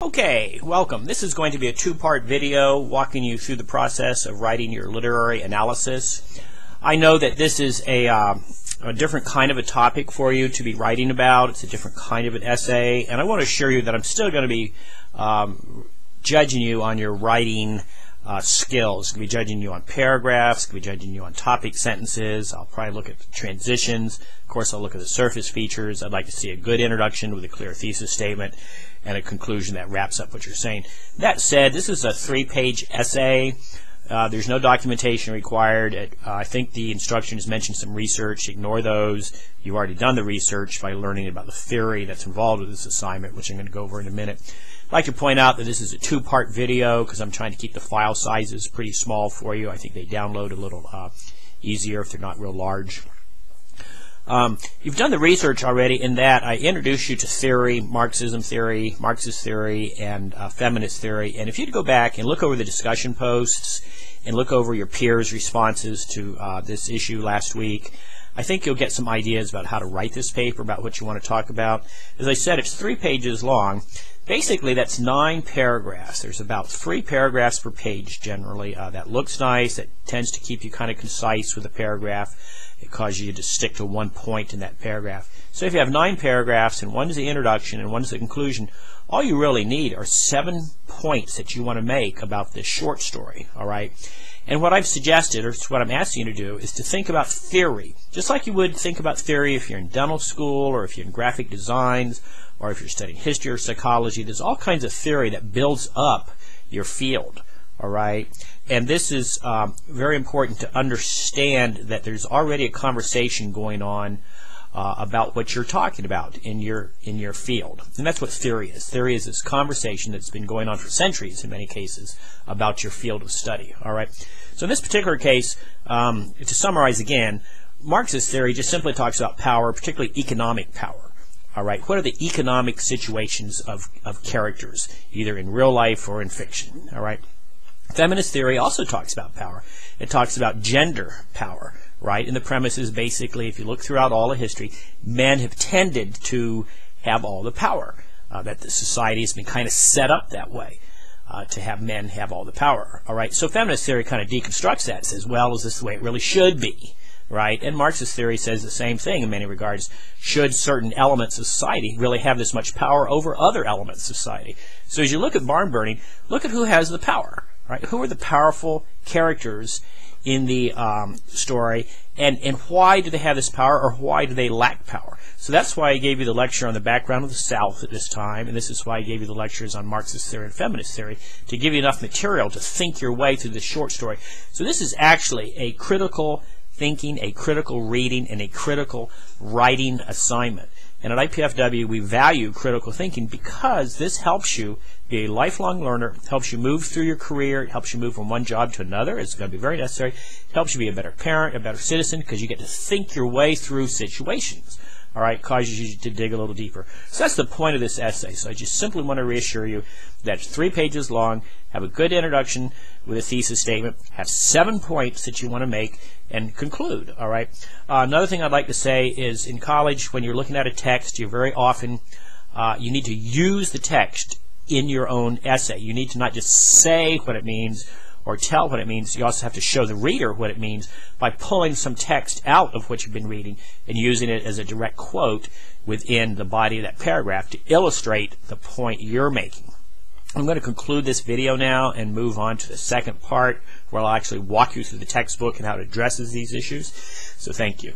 Okay, welcome. This is going to be a two-part video walking you through the process of writing your literary analysis. I know that this is a different kind of a topic for you to be writing about. It's a different kind of an essay, and I want to assure you that I'm still going to be judging you on your writing skills. I'm going to be judging you on paragraphs, I'm going to be judging you on topic sentences. I'll probably look at the transitions. Of course, I'll look at the surface features. I'd like to see a good introduction with a clear thesis statement and a conclusion that wraps up what you're saying. That said, this is a 3-page essay. There's no documentation required. I think the instructions mention some research. Ignore those. You've already done the research by learning about the theory that's involved with this assignment, which I'm going to go over in a minute. I'd like to point out that this is a two-part video because I'm trying to keep the file sizes pretty small for you. I think they download a little easier if they're not real large. You've done the research already in that I introduced you to theory, Marxism theory, Marxist theory, and feminist theory. And if you'd go back and look over the discussion posts and look over your peers' responses to this issue last week, I think you'll get some ideas about how to write this paper, about what you want to talk about. As I said, it's 3 pages long. Basically, that's 9 paragraphs. There's about 3 paragraphs per page generally. That looks nice. It tends to keep you kind of concise with a paragraph. It causes you to stick to one point in that paragraph. So if you have 9 paragraphs and one is the introduction and one is the conclusion, all you really need are 7 points that you want to make about this short story, all right? And what I've suggested, or what I'm asking you to do, is to think about theory, just like you would think about theory if you're in dental school or if you're in graphic designs or if you're studying history or psychology. There's all kinds of theory that builds up your field, all right? And this is very important to understand that there's already a conversation going on about what you're talking about in your field. And that's what theory is. Theory is this conversation that's been going on for centuries in many cases about your field of study, all right? So in this particular case, to summarize again, Marxist theory just simply talks about power, particularly economic power. All right, what are the economic situations of characters, either in real life or in fiction? All right. Feminist theory also talks about power. It talks about gender power, right? And the premise is basically, if you look throughout all of history, men have tended to have all the power. That the society has been kind of set up that way, to have men have all the power. All right. So feminist theory kind of deconstructs that and says, well, is this the way it really should be? Right? And Marxist theory says the same thing in many regards. Should certain elements of society really have this much power over other elements of society? So as you look at barn burning, look at who has the power. Right? Who are the powerful characters in the story, and why do they have this power, or why do they lack power? So that's why I gave you the lecture on the background of the South at this time, and this is why I gave you the lectures on Marxist theory and feminist theory, to give you enough material to think your way through this short story. So this is actually a critical thinking, a critical reading, and a critical writing assignment. And at IPFW, we value critical thinking because this helps you be a lifelong learner, helps you move through your career, it helps you move from one job to another. It's going to be very necessary. It helps you be a better parent, a better citizen, because you get to think your way through situations. All right, causes you to dig a little deeper. So that's the point of this essay. So I just simply want to reassure you that it's 3 pages long, have a good introduction with a thesis statement, have 7 points that you want to make, and conclude. All right. Another thing I'd like to say is in college, when you're looking at a text, you very often you need to use the text in your own essay. You need to not just say what it means or tell what it means. You also have to show the reader what it means by pulling some text out of what you've been reading and using it as a direct quote within the body of that paragraph to illustrate the point you're making. I'm going to conclude this video now and move on to the second part where I'll actually walk you through the textbook and how it addresses these issues. So thank you.